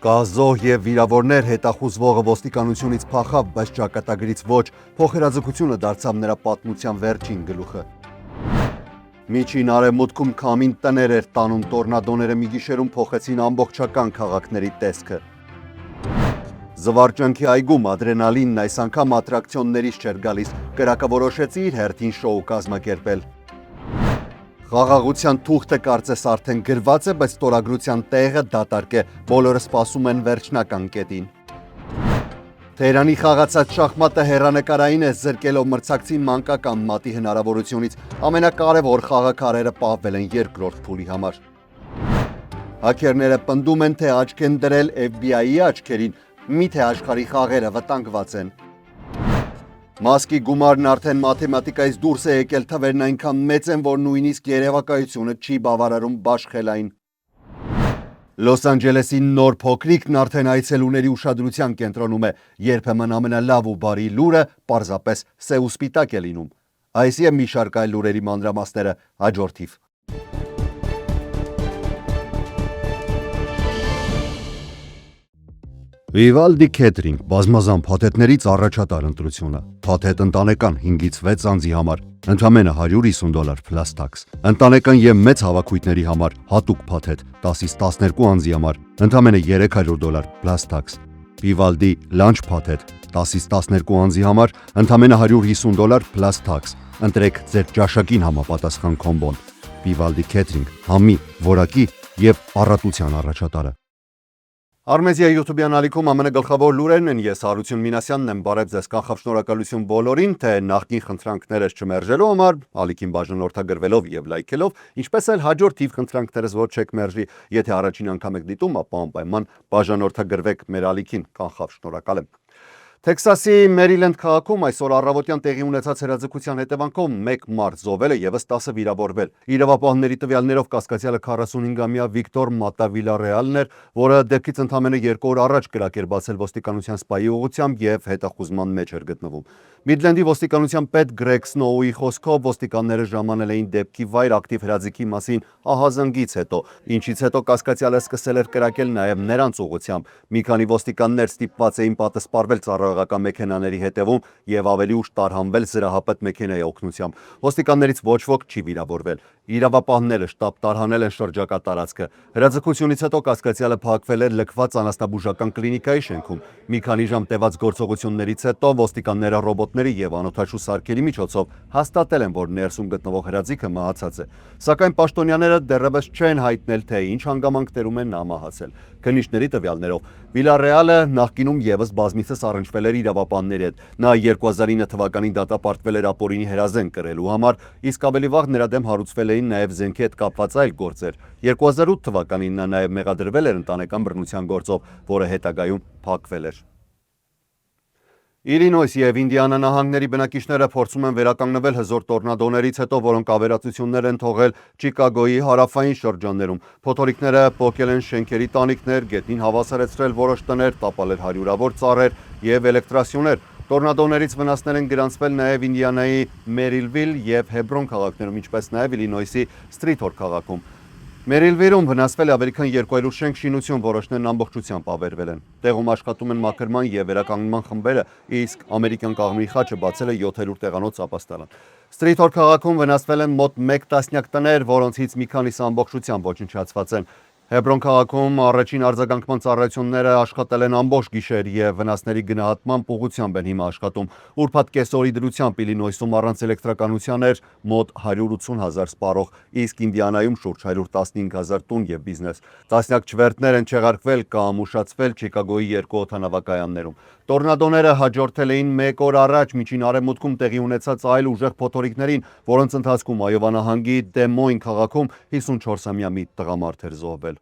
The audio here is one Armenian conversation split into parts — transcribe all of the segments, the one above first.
Կա զոհ և վիրավորներ, հետախուզվողը ոստիկանությունից փախավ, բայց ճակատագրից ոչ, փոխհրաձգությունը դարձավ նրա պատմության վերջին գլուխը։ Միջին արևմուտքում քամին տներ էր տանում, տորնադոները մի գիշերում փոխեցին ամբողջական քաղաքների տեսքը։ Զվարճանքի այգում ադրենալինն այս անգամ ատրակցիոններից չէր գալիս, կրակը որոշեց իր հերթին շոու կազմակերպել։ Խաղաղության թուղթը կարծես արդեն գրված է, բայց ստորագրության տեղը դատարկ է, բոլորը սպասում են վերջնական կետին։ Թեհրանի խաղացած շախմատը հեռանկարային է, զրկելով մրցակցի մանկական մատի հնարավորությունից, ամենակարևոր խաղաքարերը պահվել են երկրորդ փուլի համար։ Հաքերները պնդում են, թե աչք են դրել FBI-ի աչքերին, միթե աշխարհի խաղերը վտանգված են։ Մասկի գումարն արդեն մաթեմատիկայից դուրս է եկել, թվերն այնքան մեծ են, որ նույնիսկ երևակայությունը չի բավարարում բաշխելային։ Լոս Անջելեսի նոր փոքրիկն արդեն այցելուների ուշադրության կենտրոնում է, երբեմն ամենալավ ու բարի լուրը պարզապես սև-սպիտակ է լինում։ Այս եւ մի շարք այլ լուրերի մանրամասները հաջորդիվ։ Վիվալդի Քեթրինգ բազմազան փաթեթներից առաջատար ընտրությունը։ Փաթեթ ընտանեկան 5-ից 6 անձի համար ընդամենը $150 plus tax։ Ընտանեկան եւ մեծ հավաքույթների համար հատուկ փաթեթ 10-ից 12 անձի համար ընդամենը $300 plus tax։ Վիվալդի լանչ փաթեթ 10-ից 12 անձի համար ընդամենը $150 plus tax։ Ընտրեք ձեր ճաշակին համապատասխան կոմբոն։ Վիվալդի Քեթրինգ համի, որակի եւ առատության առաջատարը։ Արմեզիայի յութուբյան ալիքում ամենագլխավոր լուրերն են, ես Հարություն Մինասյանն եմ, բարև ձեզ, կանխավ շնորհակալություն բոլորին, թե նախկին խնդրանքներս չմերժելու համար, ալիքին բաժանորդագրվելով եւ լայքելով, ինչպես էլ հաջորդ թիվ խնդրանքներս որ չեք մերժի, եթե առաջին անգամ եք դիտում, ապա անպայման բաժանորդագրվեք մեր ալիքին, կանխավ շնորհակալ եմ։ Թեքսասի Մերիլենդ քաղաքում այսօր առավոտյան տեղի ունեցած հրաձգության հետևանքով 1 մարդ զոհվել է ևս 10 վիրավորվել։ Իրավապահների տվյալներով կասկածյալը 45-ամյա Վիկտոր Մատավիլարեալն էր, որը դեպքից ընդամենը 2 օր առաջ կրակ էր բացել ոստիկանության սպայի ուղղությամբ եւ հետախուզման մեջ էր գտնվում։ Միդլենդի ոստիկանության պետ Գրեգ Սնոուի խոսքով ոստիկանները ժամանել էին դեպքի վայր ակտիվ հրաձիգի մասին ահազանգից հետո, ինչից հետո կասկածյալը սկսել էր կրակել նաեւ նրանց ուղղությամբ։ Մի քանի ոստիկաններ ստիպված էին պատասպարվել ծառայողական մեքենաների հետևում եւ ավելի ուշ տարհանվել զրահապետ մեքենայի օգնությամբ։ Ոստիկաններից ոչ ոք չի վիրավորվել։ Իրավապահները շտապ տարհանել են շրջակա տարածքը։ Հրաձգությունից հետո կասկածյալը փակվել էր լքված անասնաբուժական կլինիկայի շենքում։ Մի քանի ժամ տևած գործողություններից հետո ոստիկանները ռոբոտների եւ անօդաչու սարքերի միջոցով հաստատել են, որ ներսում գտնվող հրաձիգը մահացած է։ Սակայն պաշտոնյաները դեռևս չեն հայտնել, թե ինչ հանգամանքներում են նա մահացել։ Քննիչների տվյալներով Վիլարեալը նախկինում եւս բազմիցս առնչվել էր իրավապահների հետ։ Նա 2009 թվականին դատապարտվել էր ապօրինի հրազենք կրելու համար, իսկ ավելի վաղ նրա դեմ հարուցվել էին նաեւ զենքի հետ կապված այլ գործեր։ 2008 թվականին նա նաեւ մեղադրվել էր ընտանեկան բռնության գործով, որը հետագայում փակվել էր։ Իլինոյս եւ Ինդիանա նահանգների բնակիչները փորձում են վերականգնվել հզոր տորնադոներից հետո, որոնք ավերածություններ են թողել Չիկագոյի հարավային շրջաններում։ Փոթորիկները պոկել են շենքերի տանիքներ, գետնին հավասարեցրել որոշ տներ, տապալել հարյուրավոր ծառեր եւ էլեկտրասյուներ։ Տորնադոներից վնասներ են գրանցվել նաեւ Ինդիանայի Մերիլվիլ եւ Հեբրոն քաղաքներում, ինչպես նաեւ Իլինոյսի Սթրիթհոր քաղաքում։ Մերիլվիլում վնասվել է ավելի քան 200 շենք շինություն, որոշներն ամբողջությամբ ավերվել են։ Տեղում աշխատում են մաքրման եւ վերականգնման խմբերը, իսկ ամերիկյան կաղնի խաչը բացել է 700 տեղանոց ապաստարան։ Սթրիթհոր քաղաքում վնասվել են մոտ 1 տասնյակ տներ, որոնցից մի քանիսը ամբողջությամբ ոչնչացված են։ Հեբրոն քաղաքում առաջին արձագանքման ծառայությունները աշխատել են ամբողջ գիշեր եւ վնասների գնահատման ուղղությամբ են հիմա աշխատում։ Ուրբաթ կեսօրի դրությամբ Իլինոյսում առանց էլեկտրականության էր մոտ 180,000 սպառող, իսկ Ինդիանայում շուրջ 115,000 տուն եւ բիզնես։ Տասնյակ չվերթներ են չեղարկվել կամ ուշացվել Չիկագոյի 2 օդանավակայաններում։ Տորնադոները հաջորդել էին 1 օր առաջ միջին արևմուտքում տեղի ունեցած այլ ուժեղ փոթորիկներին, որոնց ընթացքում Այովա նահանգի Դե Մոյն քաղաքում 54-ամյա մի տղամարդ էր զոհվել։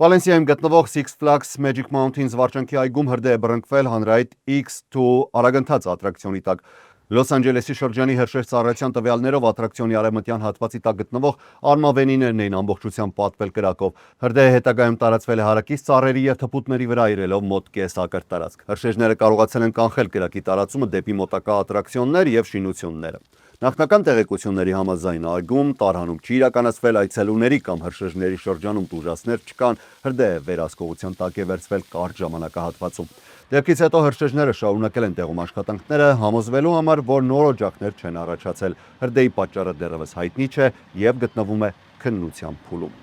Վալենսիայում գտնվող Six Flags Magic Mountain զվարճանքի այգում հրդեհ է բռնկվել հանրայիտ X2 արագընթաց ատրակցիոնի տակ։ Լոս Անջելեսի շրջանի Հրշեջ ծառայության տվյալներով ատրակցիոնի արևմտյան հատվածի տակ գտնվող արմավենիներն էին ամբողջությամբ պատվել կրակով։ Հրդեհը հետագայում տարածվել է հարակից ծառերի եւ թփուտների վրա իրելով մոտ կես ակր տարածք։ Հրշեջները կարողացել են կանխել կրակի տարածումը դեպի մոտակա ատրակցիոններ եւ շինությունները։ Նախնական տեղեկությունների համաձայն այգում տարհանում չի իրականացվել, այցելուների կամ հրշեջների շրջանում տուժածներ չկան, հրդեհ վերահսկողության տակ է վերցվել կարճ ժամանակահատվածում։ Դեպքից հետո հրշեջները շարունակել են տեղում աշխատանքները, համոզվելու համար, որ նոր օջախներ չեն առաջացել։ Հրդեհի պատճառը դեռևս հայտնի չէ եւ գտնվում է քննության փուլում։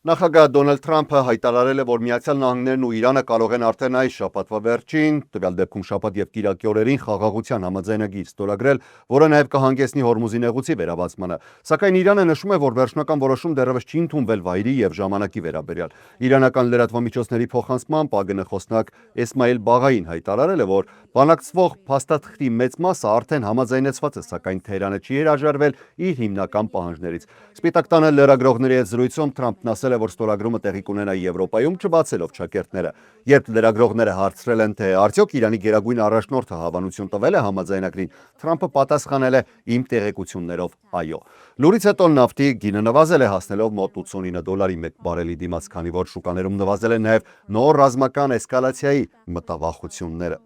Նախագահ Դոնալդ Թրամփը հայտարարել է, որ Միացյալ Նահանգներն ու Իրանը կարող են արդեն այս շաբաթվա վերջին, տվյալ դեպքում շաբաթ եւ կիրակի օրերին խաղաղության համաձայնագիր ստորագրել, որը նաեւ կհանգեցնի Հորմուզի նեղուցի վերաբացմանը։ Սակայն Իրանը նշում է, որ վերջնական որոշում դեռևս չի ընդունվել վայրի եւ ժամանակի վերաբերյալ։ Իրանական լրատվամիջոցների փոխանցմամբ ԱԳՆ խոսնակ Էսմայիլ Բաղային հայտարարել է, որ բանակցվող փաստաթղթի մեծ մասը արդեն համաձայնեցված է, սակայն Թեհրանը չի հրաժարվել իր հիմնական պահանջներից։ Սպիտակ տանը լրագրողների հետ զրույցում Թրամփն ասել է, որ ստորագրումը տեղի կունենա Եվրոպայում, չբացելով ճակերտները։ Երբ լրագրողները հարցրել են, թե արդյոք Իրանի գերագույն առաջնորդը հավանություն տվել է համաձայնագրին, Թրամփը պատասխանել է իմ տեղեկություններով այո։ Լուրից հետո նավթի գինը նվազել է, հասնելով մոտ $89 մեկ բարելի դիմաց, քանի որ շուկաներում նվազել են նաև նոր ռազմական էսկալացիայի մտավախությունները։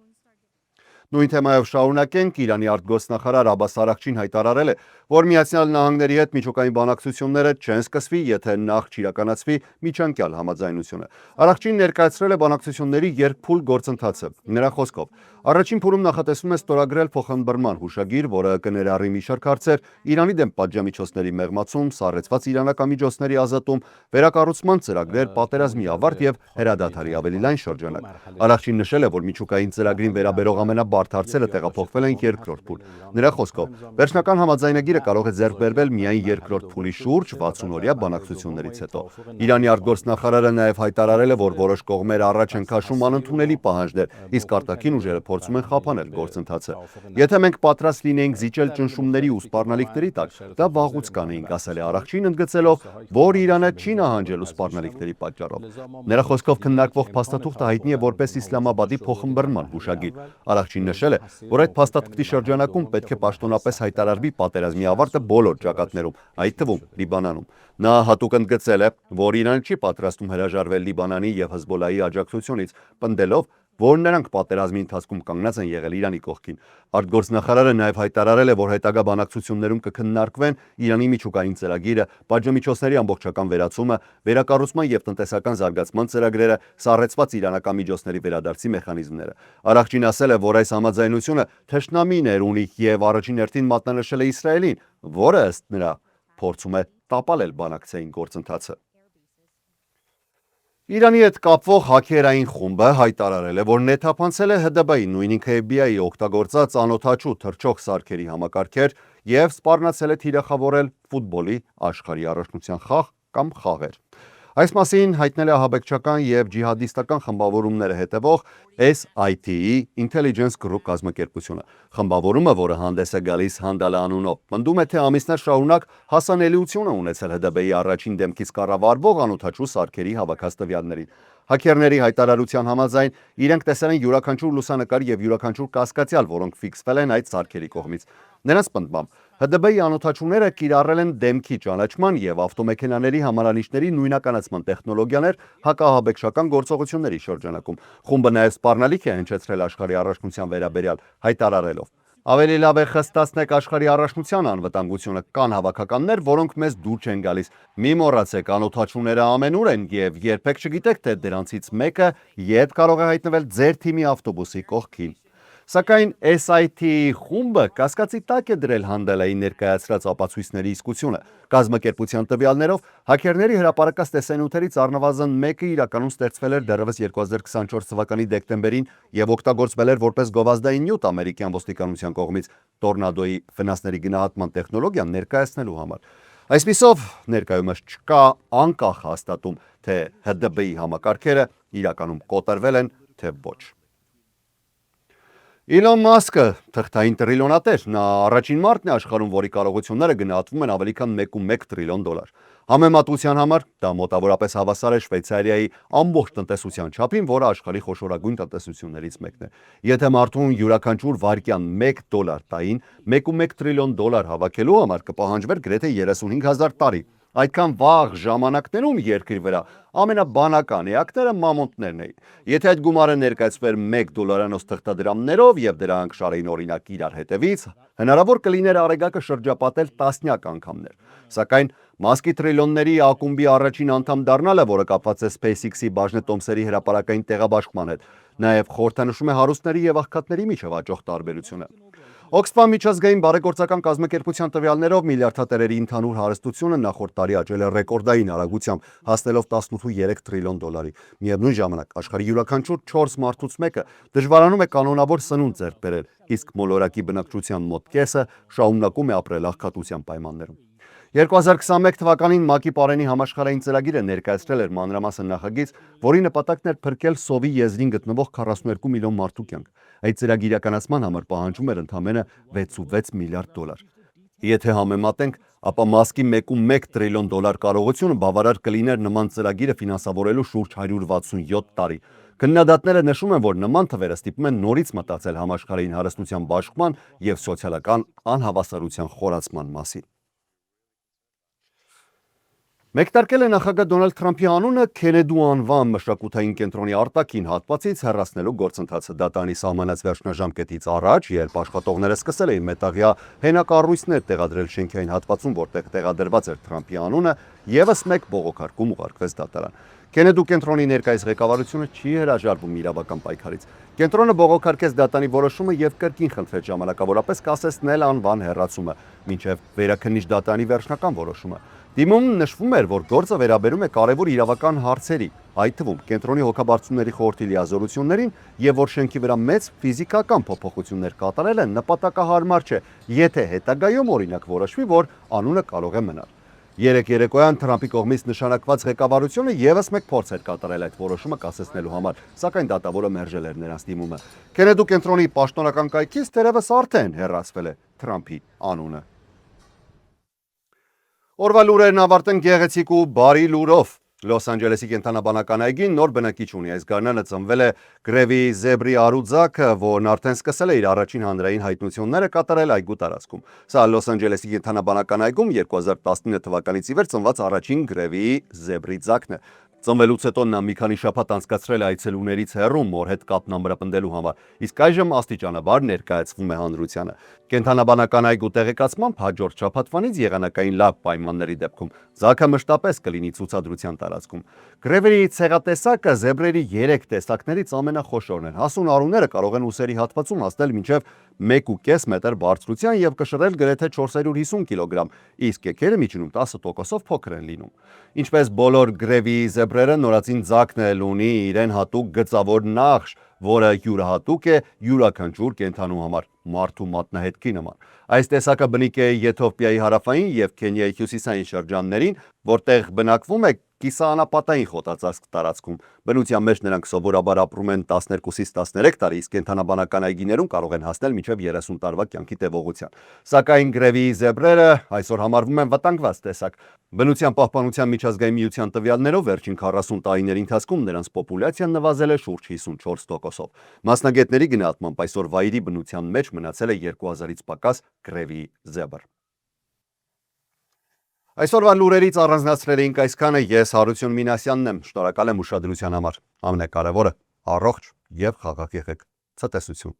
Նույն թեմայով շարունակենք, Իրանի արտգործնախարար Աբբաս Արաղչին հայտարարել է, որ Միացյալ Նահանգների հետ միջուկային բանակցությունները չեն սկսվի, եթե նախ չիրականացվի միջանկյալ համաձայնությունը։ Արաղչին ներկայացրել է բանակցությունների երկփուլ գործընթացը։ Նրա խոսքով, առաջին փուլում նախատեսվում է ստորագրել փոխըմբռնման հուշագիր, որը կներառի մի շարք հարցեր՝ Իրանի դեմ պատժամիջոցների մեղմացում, սառեցված իրանական միջոցների ազատում, վերակառուցման ծրագրեր, պատերազմի ավարտ եւ հրադադարի ավելի լայն շրջանակ։ Արաղչին նշել է, որ միջուկային ծրագրին վերաբերող ամենաբարդ հարցերը տեղափոխվել են երկրորդ փուլ։ Նրա խոսքով, վերջնական համաձայնագիրը կարող է ձեռք բերվել միայն երկրորդ փուլի շուրջ 60-օրյա բանակցություններից հետո։ Իրանի արտգործնախարարը նաև հայտարարել է, որ որոշ կողմեր առաջ են քաշում անընդունելի պահանջներ, իսկ արտաքին ուժերը փորձում են խափանել գործընթացը։ Եթե մենք պատրաստ լինեինք զիջել ճնշումների ու սպառնալիքների տակ, դա վաղուց կանեինք, ասել է Արաղչին, ընդգծելով, որ Իրանը չի նահանջելու սպառնալիքների պատճառով։ Նրա խոսքով քննարկվող փաստաթուղթը հայտնի է որպես Իսլամաբադի փոխըմբռնման հուշագիր։ Արաղչին նշել է, որ այդ փաստաթղթի շրջանակում պետք է պաշտոնապես հայտարարվի պատերազմի ավարտը բոլոր ճակատներում, այդ թվում Լիբանանում։ Նա հատուկ ընդգծել է, որ Իրանը չի պատրաստվում հրաժարվել Լիբանանի եւ Հեզբոլլահի աջակցությունից, պնդելով, որ նրանք պատերազմի ընթացքում կանգնած են եղել Իրանի կողքին։ Արտգործնախարարը նաև հայտարարել է, որ հետագա բանակցություններում կքննարկվեն Իրանի միջուկային ծրագիրը, պատժամիջոցների ամբողջական վերացումը, վերակառուցման եւ տնտեսական զարգացման ծրագրերը, սառեցված իրանական միջոցների վերադարձի մեխանիզմները։ Արաղչին ասել է, որ այս համաձայնությունը թշնամիներ ունի եւ առաջին հերթին մատնանշել է Իսրայելին, որը ըստ նրա փորձում է տապալել բանակցային գործընթացը։ Իրանի հետ կապվող հաքերային խումբը հայտարարել է, որ նեթափանցել է ՀԴԲ-ի, նույն ինքը FBI-ի օգտագործած անօդաչու թռչող սարքերի համակարգեր եւ սպառնացել է թիրախավորել ֆուտբոլի աշխարհի առաջնության խաղ կամ խաղեր։ Այս մասին հայտնել է ահաբեկչական եւ ջիհադիստական խմբավորումները հետևող SITE Intelligence Group կազմակերպությունը։ Խմբավորումը, որը հանդես է գալիս Հանդալը անունով, պնդում է, թե ամիսներ շարունակ հասանելիություն է ունեցել ՀԴԲ-ի առաջին դեմքից կառավարվող անօդաչու սարքերի հավաքած տվյալներին։ Հաքերների հայտարարության համաձայն իրենք տեսել են յուրաքանչյուր լուսանկար եւ յուրաքանչյուր կասկածյալ, որոնք ֆիքսվել են այդ սարքերի կողմից։ Նրանց պնդմամբ ՀԴԲ-ի անօդաչուները կիրառել են դեմքի ճանաչման եւ ավտոմեքենաների համարանիշների նույնականացման տեխնոլոգիաներ հակահաբեկչական գործողությունների շրջանակում։ Խումբը նաեւ սպառնալիք է հնչեցրել աշխարհի առաջնության վերաբերյալ, հայտարարելով. Ավելի լավ է խստացնեք աշխարհի առաջնության անվտանգությունը, կան հավաքականներ, որոնք մեզ դուր չեն գալիս։ Մի մոռացեք, անօդաչուները ամենուր են եւ երբեք չգիտեք, թե դրանցից մեկը երբ կարող է հայտնվել ձեր թիմի ավտոբուսի կողքին։ Սակայն SIT-ի խումբը կասկածի տակ է դրել Հանդալայի ներկայացրած ապացույցների իսկությունը։ Կազմակերպության տվյալներով հաքերների հրապարակած տեսանյութերից առնվազն մեկը իրականում ստեղծվել էր դեռևս 2024 թվականի դեկտեմբերին եւ օգտագործվել էր որպես գովազդային նյութ ամերիկյան ոստիկանության կողմից տորնադոյի վնասների գնահատման տեխնոլոգիան ներկայացնելու համար։ Այսպիսով ներկայումս չկա անկախ հաստատում, թե ՀԴԲ-ի համակարգերը իրականում կոտրվել են, թե ոչ։ Իլոն Մասկը թղթային տրիլիոնատեր, նա առաջին մարդն է աշխարհում, որի կարողությունները գնահատվում են ավելի քան 1.1 տրիլիոն դոլար։ Համեմատության համար դա մոտավորապես հավասար է Շվեյցարիայի ամբողջ տնտեսության չափին, որը աշխարհի խոշորագույն տնտեսություններից մեկն է։ Եթե մարդուն յուրաքանչյուր վայրկյան $1 տային, 1.1 տրիլիոն դոլար հավաքելու համար կպահանջվեր գրեթե 35,000 տարի։ Այդքան վաղ ժամանակներում երկրի վրա ամենաբանական էակները մամոնտներն էին։ Եթե այդ գումարը ներկայացվեր $1 թղթադրամներով եւ դրանք շարեին օրինակ իրար հետևից, հնարավոր կլիներ արեգակը շրջապատել տասնյակ անգամներ։ Սակայն Մասկի տրիլիոնների ակումբի առաջին անդամ դառնալը, որը կապված է SpaceX-ի բաժնետոմսերի հրապարակային տեղաբաշխման հետ, նաև խորհրդանշում է հարուստների եւ աղքատների միջև աճող տարբերությունը։ Օքսֆամ միջազգային բարեգործական կազմակերպության տվյալներով միլիարդատերերի ընդհանուր հարստությունը նախորդ տարի աճել է ռեկորդային արագությամբ, հասնելով $18.3 տրիլիոն։ Միևնույն ժամանակ աշխարհի յուրաքանչյուր 4 մարդուց մեկը դժվարանում է կանոնավոր սնունդ ձեռք բերել, իսկ մոլորակի բնակչության մոտ կեսը շարունակում է ապրել աղքատության պայմաններում։ 2021 թվականին ՄԱԿ-ի պարենի համաշխարհային ծրագիրը ներկայացրել էր մանրամասն նախագիծ, որի նպատակն էր փրկել սովի եզրին գտնվող 42 միլիոն մարդու կյանք։ Այդ ծրագիրի իրականացման համար պահանջում էր ընդամենը $6.6 միլիարդ։ Եթե համեմատենք, ապա Մասկի $1.1 տրիլիոն կարողությունը բավարար կլիներ նման ծրագիրը ֆինանսավորելու շուրջ 167 տարի։ Քննադատները նշում են, որ նման թվերը ստիպում են նորից մտածել համաշխարհային հարստության բաշխման եւ սոցիալական անհավասարության խորացման մասին։ Մեկնարկել է նախագահ Դոնալդ Թրամփի անունը Քենեդու անվան մշակութային կենտրոնի արտաքին հատվածից հեռացնելու գործընթացը։ Դատանի սահմանած վերջնաժամկետից առաջ, երբ աշխատողները սկսել էին մետաղյա հենակառույցներ տեղադրել շենքային հատվածում, որտեղ տեղադրված էր Թրամփի անունը, եւս մեկ բողոքարկում ուղարկվեց դատարան։ Քենեդու կենտրոնի ներկայիս ղեկավարությունը չի հրաժարվում իրավական պայքարից։ Կենտրոնը բողոքարկեց դատանի որոշումը եւ կրկին խնդրեց ժամանակավորապես կասեցնել անվան հեռացումը, մինչեւ վերաքննիչ դատանի վերջնական որոշումը։ Դիմումն նշվում էր, որ գործը վերաբերում է կարևոր իրավական հարցերի, այդ թվում կենտրոնի հոգաբարձությունների խորհրդի լիազորություններին եւ որ շենքի վրա մեծ ֆիզիկական փոփոխություններ կատարելը նպատակահարմար չէ, եթե հետագայում օրինակ որոշվի, որ անունը կարող է մնալ։ Երեկ երեկոյան Թրամփի կողմից նշանակված ղեկավարությունը եւս մեկ փորձ էր կատարել այդ որոշումը կասեցնելու համար, սակայն դատավորը մերժել էր նրանց դիմումը։ Քենեդու կենտրոնի պաշտոնական կայքից դեռևս արդեն հեռացվել է Թրամփի անունը։ Օրվա լուրերն ավարտեն գեղեցիկ ու բարի լուրով։ Լոս Անջելեսի կենդանաբանական այգին նոր բնակիչ ունի։ Այս գարնանը ծնվել է գրևի զեբրի արուձակը, որն արդեն սկսել է իր առաջին հանրային հայտնությունները կատարել այգու տարածքում։ Սա Լոս Անջելեսի կենդանաբանական այգում 2019 թվականից ի վեր ծնված առաջին գրևի զեբրի ձակն է։ Ծնվելուց հետո նա մի քանի շաբաթ անցկացրել է այցելուներից հեռու մոր հետ կապն ամրապնդելու համար, իսկ այժմ աստիճանաբար ներկայացվում է հանրությանը։ Կենդանաբանական այգու տեղեկացմամբ հաջորդ շաբաթվանից եղանակային լավ պայմանների դեպքում ձակը մշտապես կլինի ցուցադրության տարածքում։ Գրևերի ցեղատեսակը զեբրերի 3 տեսակներից ամենախոշորն են։ Հասուն արուները կարող են ուսերի հատվածում հասնել մինչև 1.5 մետր բարձրության եւ կշռել գրեթե 450 կիլոգրամ, իսկ էգերը միջինում 10%-ով փոքր են լինում։ Ինչպես բոլոր գրևի զեբրերը, նորածին ձակն էլ ունի իրեն հատուկ գծավոր նախշ, որը յուրահատուկ է յուրաքանչյուր կենդանու համար, մարդու մատնահետքի նման։ Այս տեսակը բնիկ է Եթովպիայի հարավային եւ Քենիայի հյուսիսային շրջաններին, որտեղ բնակվում է կիսաանապատային խոտածածկ տարածքում։ Բնության մեջ նրանք սովորաբար ապրում են 12-ից 13 տարի, իսկ կենդանաբանական այգիներում կարող են հասնել մինչև 30 տարվա կյանքի տևողության։ Սակայն գրևի զեբրերը այսօր համարվում են վտանգված տեսակ։ Բնության պահպանության միջազգային միության տվյալներով վերջին 40 տարիների ընթացքում նրանց պոպուլյացիան նվազել է շուրջ 54%-ով։ Մասնագետների գնահատմամբ այսօր վայրի բնության մեջ մնացել է 2000-ից պակաս գրևի զեբր։ Այսօրվա լուրերից առանձնացրել էինք այսքանը, ես Հարություն Մինասյանն եմ, շնորհակալ եմ ուշադրության համար։ Ամենակարևորը՝ առողջ եւ խաղաղ եղեք։ Ցտեսություն։